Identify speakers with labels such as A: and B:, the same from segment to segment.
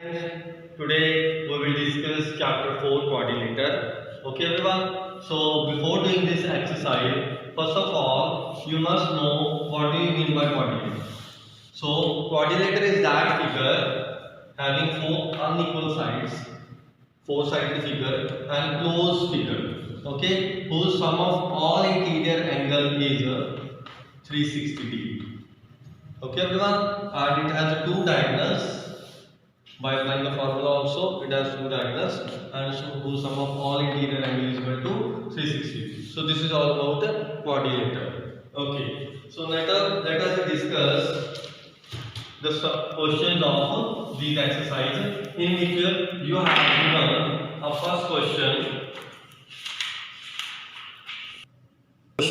A: Today we will discuss chapter 4 quadrilateral. Okay everyone. So before doing this exercise, first of all you must know what do you mean by quadrilateral. So quadrilateral is that figure having four unequal sides, four-sided figure and closed figure. Okay, whose sum of all interior angle is 360 degree. Okay everyone, and it has two diagonals. By applying the formula also, it has two diagonals and so whose sum of all interior angle is equal to 360. So this is all about the quadrilateral. Okay. So let us discuss the questions of these exercises, in which you have given a first question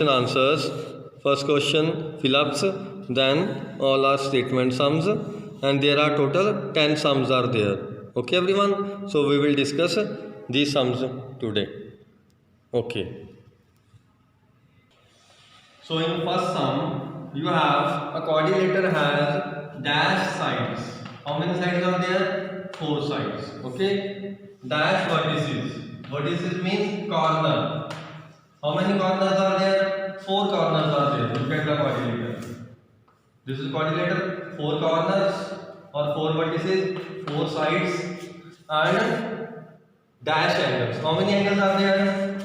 A: answers. First question fill ups, then all are statement sums, and there are total 10 sums are there. Okay everyone, so we will discuss these sums today. Okay, so in first sum you have a quadrilateral has dash sides. How many sides are there? 4 sides. Okay, dash vertices means corner. How many corners are there? 4 corners are there. Look at the quadrilateral. This is quadrilateral, 4 corners or 4 vertices, 4 sides and dash angles. How many angles are there?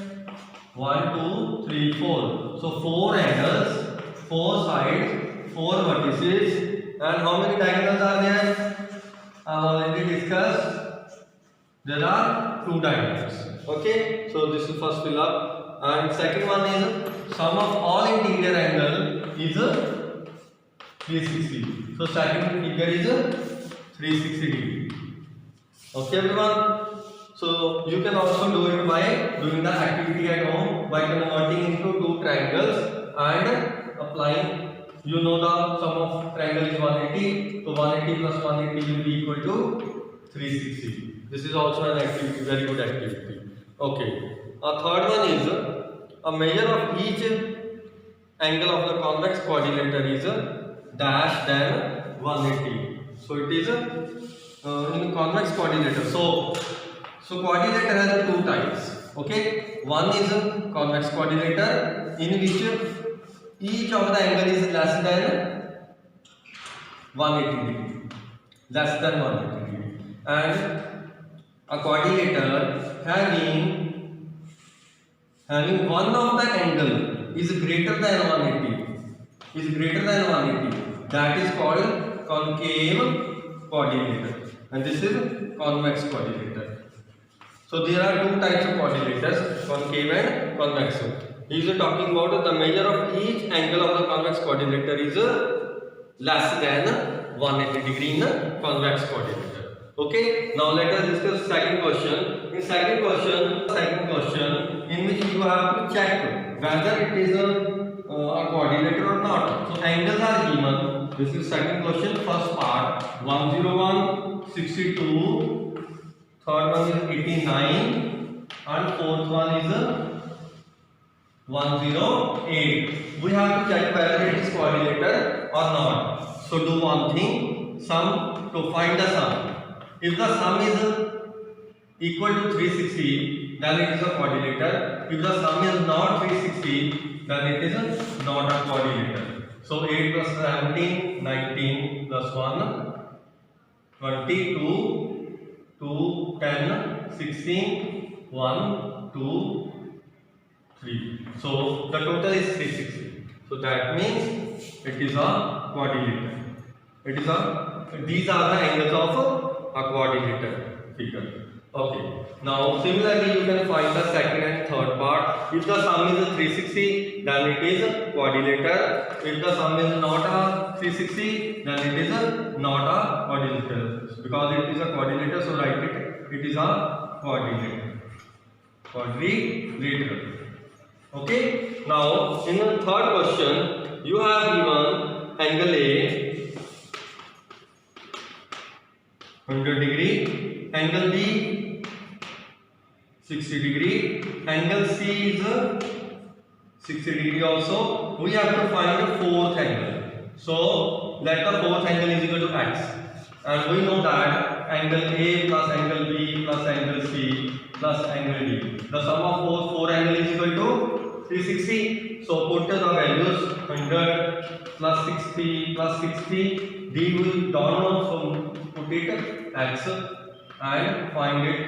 A: 1, 2, 3, 4. So 4 angles, 4 sides, 4 vertices, and how many diagonals are there? I have already discussed. There are 2 diagonals. Okay, so this is first fill up, and second one is sum of all interior angle is 360. So second figure is 360 degree. Okay everyone. So you can also do it by doing the activity at home by converting into 2 triangles and applying. You know the sum of triangle is 180. So 180 plus 180 will be equal to 360. This is also an activity, very good activity. Okay. A third one is a measure of each angle of the convex quadrilateral is dash than 180. So it is in convex quadrilateral. So quadrilateral has 2 types. Okay, one is a convex quadrilateral in which each of the angle is less than 180 degree, less than 180 degree, and a quadrilateral having one of the angle is greater than 180, that is called concave quadrilateral, and this is convex quadrilateral. So there are 2 types of quadrilaters, concave and convex. He is talking about the measure of each angle of the convex quadrilateral is less than 180 degree in the convex quadrilateral. Okay, now let us discuss second question. In second question in which you have to check whether it is a quadrilateral or not. So angles are given. This is second question, first part 101, 62. Third one is 89 and fourth one is 108. We have to check whether it is quadrilateral or not. So do one thing, sum to find the sum. If the sum is equal to 360, then it is a quadrilateral. If the sum is not 360, then it is not a quadrilateral. So 8 plus 17, 19 plus 1, 22. 2, 10, 16, 1, 2, 3. So the total is 360. So that means it is a quadrilateral. These are the angles of a quadrilateral figure. Okay. Now similarly you can find the second and third part. If the sum is 360, then it is quadrilateral. If the sum is not a 360, then it is not a quadrilateral. Because it is a quadrilateral, so write it. It is a quadrilateral. Okay. Now in the third question, you have given angle A 100 degree, angle B 60 degree, angle C is 60 degree also. We have to find the fourth angle. So let the fourth angle is equal to x, and we know that angle A plus angle B plus angle C plus angle D. The sum of four angles is equal to 360. So put the values 100 plus 60 plus 60. D will don't know, so put it x and find it.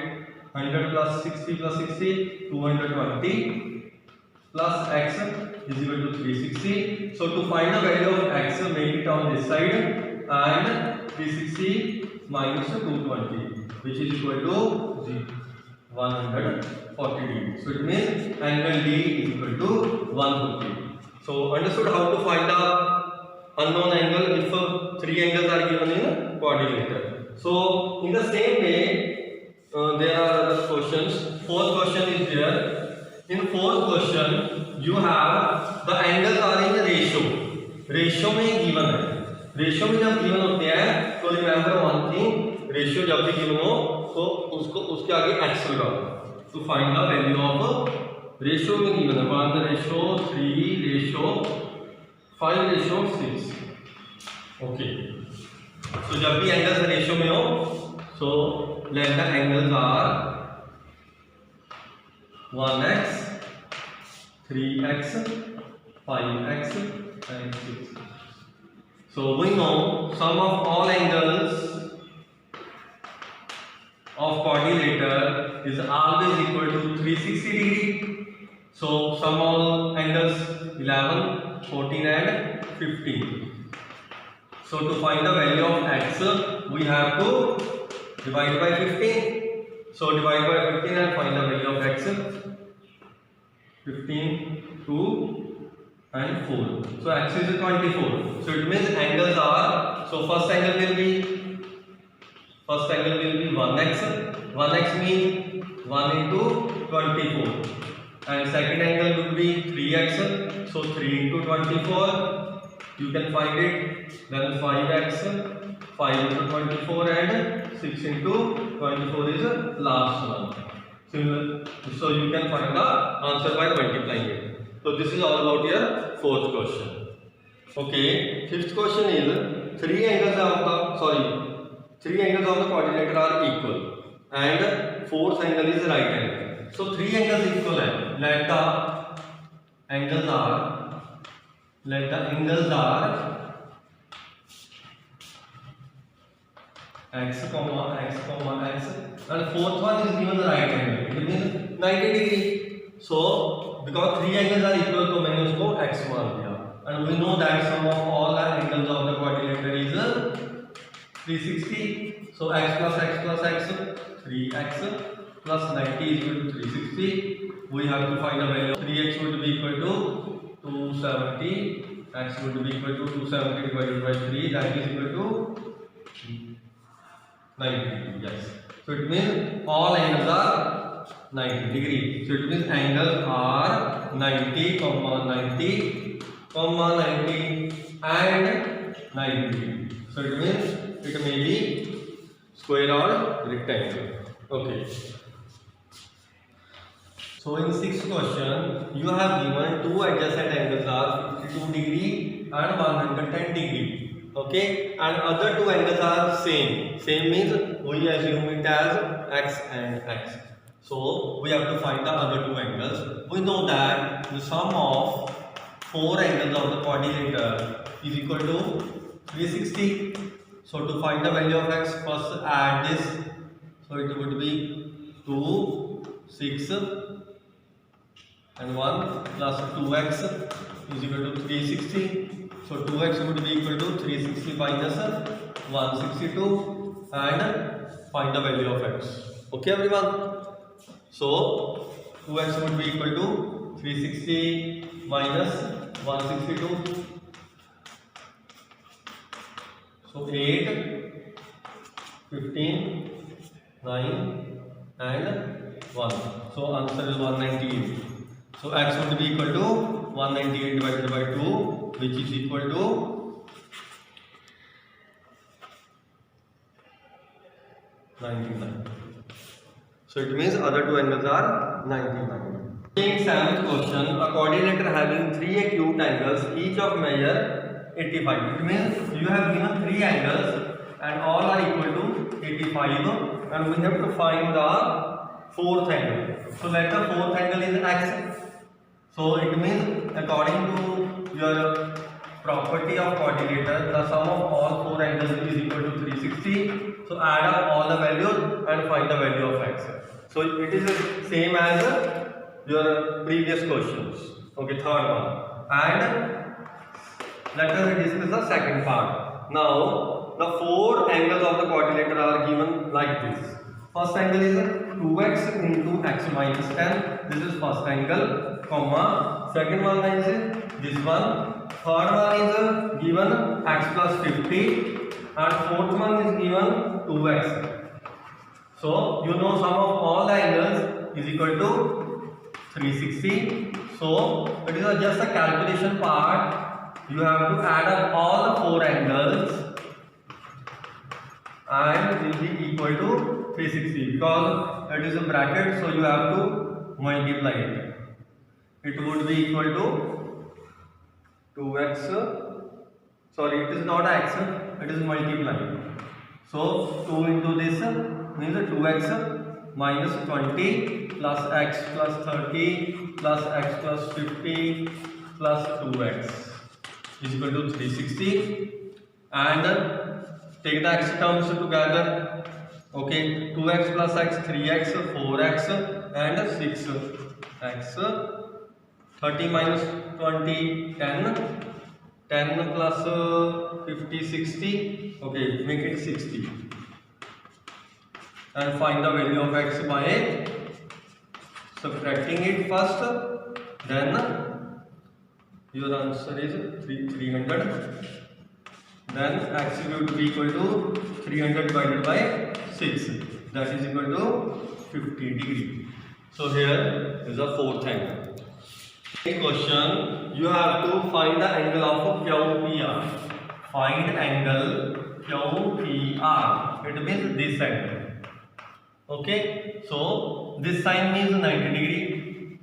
A: 100 plus 60 plus 60, 220 plus x is equal to 360. So to find the value of x, make it on this side, and 360 minus 220, which is equal to 140 degree. So it means angle D is equal to 150. So understood how to find the unknown angle if three angles are given in quadrilateral. So in the same way, there are other questions. Fourth question is there. In fourth question, you have the angles are in ratio. Ratio में given है. Ratio में जब given होते हैं तो remember one thing. Ratio जब भी given हो तो उसको उसके आगे x लगाओ. To find the value of ratio में given है. 1 ratio 3 ratio 5 ratio 6. Okay. So जब भी angles ratio में हो, so let the angles are 1x, 3x, 5x and 6. So we know sum of all angles of quadrilateral is always equal to 360 degree. So sum all angles 11, 14 and 15. So to find the value of x, we have to divide by 15. So divide by 15 and find the value of x. 15, 2 and 4. So x is 24. So it means angles are, so first angle will be 1x. 1x means 1 into 24. And second angle will be 3x. So 3 into 24. You can find it. Then 5x. 5 into 24 and 6 into 24 is the last one. Similar. So you can find the answer by multiplying it. So this is all about your fourth question. Okay. Fifth question is three angles of the quadrilateral are equal and fourth angle is right angle. So three angles equal है. Let the angles are x comma x comma x, and fourth one is given the right angle. It means 90 degree. So because three angles are equal, तो मैंने उसको x मान दिया. And we know that sum of all the angles of the quadrilateral is 360. So x plus x plus x, 3x plus 90 is equal to 360. We have to find the value of 3x would be equal to 270. X would be equal to 270 divided by 3. That is equal to 90 degree. Yes. So it means all angles are 90 degree. So it means angles are 90, 90, 90 and 90 degree. So it means it may be square or rectangle. Okay. So in sixth question, you have given two adjacent angles are 52 degree and 110 degree. Okay, and other two angles are same. Same means we assume it as x and x. So we have to find the other two angles. We know that the sum of four angles of the quadrilateral is equal to 360. So to find the value of x, first add this. So it would be 2, 6 and 1 plus 2x is equal to 360. So 2x would be equal to 360 minus 162 and find the value of x. Okay everyone? So 2x would be equal to 360 minus 162. So 8, 15, 9 and 1. So answer is 198. So x would be equal to 198 divided by 2, which is equal to 99. So it means other two angles are 99. In seventh question, a quadrilateral having three acute angles, each of measure 85. It means you have given three angles and all are equal to 85, and we have to find the fourth angle. So let the fourth angle is x. So it means according to your property of quadrilateral, the sum of all four angles is equal to 360. So add up all the values and find the value of x. So it is the same as your previous questions. Okay, third one. And let us discuss the second part. Now, the four angles of the quadrilateral are given like this. First angle is 2x into x minus 10. This is first angle, comma. Second one is this one. Third one is given x plus 50. And fourth one is given 2x. So, you know sum of all the angles is equal to 360. So, it is just a calculation part. You have to add up all the four angles and will be equal to 360 because it is a bracket, so you have to multiply it. It would be equal to 2x. Sorry, it is not x, it is multiplying. So 2 into this means 2x minus 20 plus x plus 30 plus x plus 50 plus 2x is equal to 360, and take the x terms together. Okay, 2x plus x, 3x, 4x and 6x. 30 minus 20, 10. 10 plus 50, 60. Okay, make it 60. And find the value of x by subtracting it first. Then your answer is 300. Then x will be equal to 300 divided by 6. That is equal to 50 degree. So here is the fourth angle. Next question, you have to find the angle of QPR. Find angle QPR. It means this angle. Okay, so this sign means 90 degree.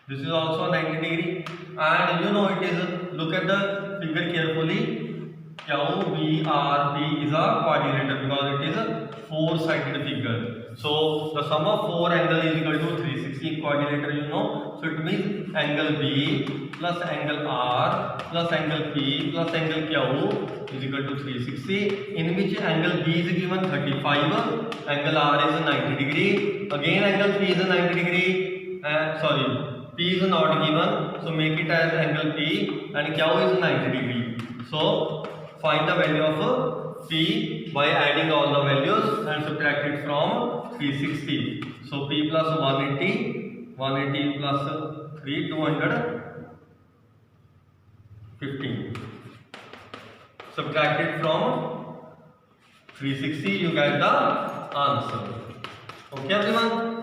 A: This is also 90 degree. And you know it is, look at the figure carefully. QBRP is a quadrilateral because it is a four-sided figure. So the sum of four angles is equal to 360 quadrilateral, you know. So it means angle B plus angle R plus angle P plus angle Q is equal to 360. In which angle B is given 35, angle R is 90 degree. Again angle P is 90 degree. P is not given, so make it as angle P, and Q is 90 degree. So find the value of P by adding all the values and subtract it from 360. So P plus 180, 180 plus 3, 215. Subtract it from 360, you get the answer. Okay everyone?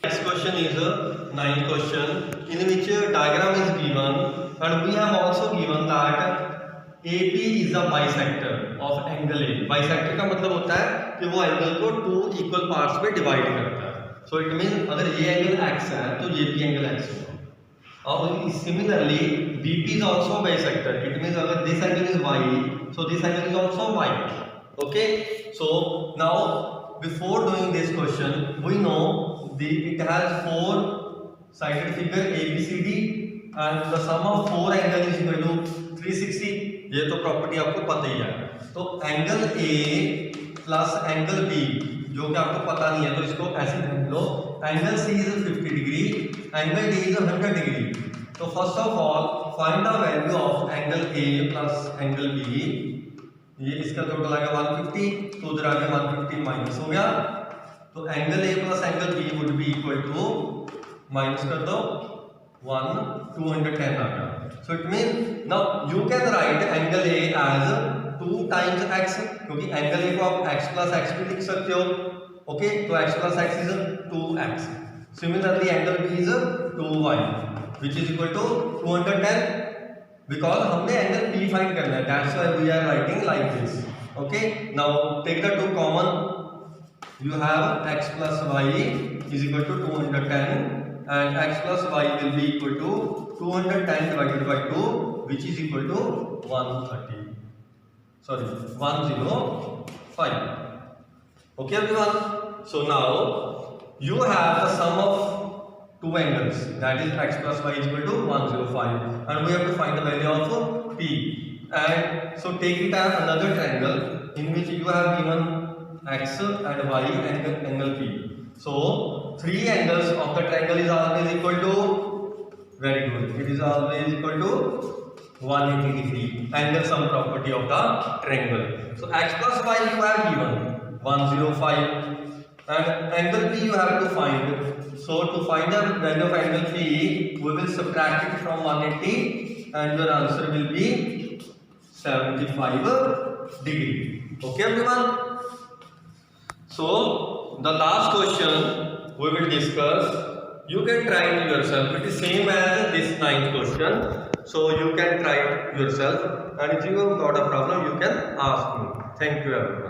A: Next question is a ninth question, in which a diagram is given, and we have also given that AP is a bisector of angle A. Bisector का मतलब होता है कि वो angle को two equal parts में divide करता है. So it means अगर ये एंगल x है तो ये भी एंगल x होगा. और similarly BP is also bisector. It means अगर this angle is y, so this angle is also y. Okay. So now before doing this question, we know it has four-sided figure ABCD, and the sum of four angles is equal to 360. ये तो property आपको पता ही है. तो angle A plus angle B जो कि आपको पता नहीं है तो इसको ऐसे ढूंढ लो. Angle C is 50 degree, angle D is 100 degree. तो first of all find the value of angle A plus angle B. ये इसका टोटल आएगा 150, तो उधर आगे 150 माइनस हो गया. तो angle A plus angle B would be equal to, minus कर दो 210 आ गया. So it means now you can write angle A as 2 times x, क्योंकि angle A को आप x plus x भी लिख सकते हो. Okay, तो x plus x is 2x. Similarly, angle B is 2y, which is equal to 210. Because हमने angle P find करना है, that's why we are writing like this. Okay, now take the two common. You have x plus y is equal to 210. And x plus y will be equal to 210 divided by 2, which is equal to 130. sorry 105. Okay everyone, so now you have the sum of two angles, that is x plus y is equal to 105, and we have to find the value of p. And so take it as another triangle in which you have given x and y angle p. So three angles of the triangle is always equal to, very good, it is always equal to 180 degree, angle sum property of the triangle. So x plus y you have given 105, and angle p you have to find. So to find the value of angle p, we will subtract it from 180 and your answer will be 75 degree. Okay everyone, so the last question we will discuss, you can try it yourself, it is same as this 9th question. So you can try it yourself, and if you have got a problem you can ask me. Thank you everyone.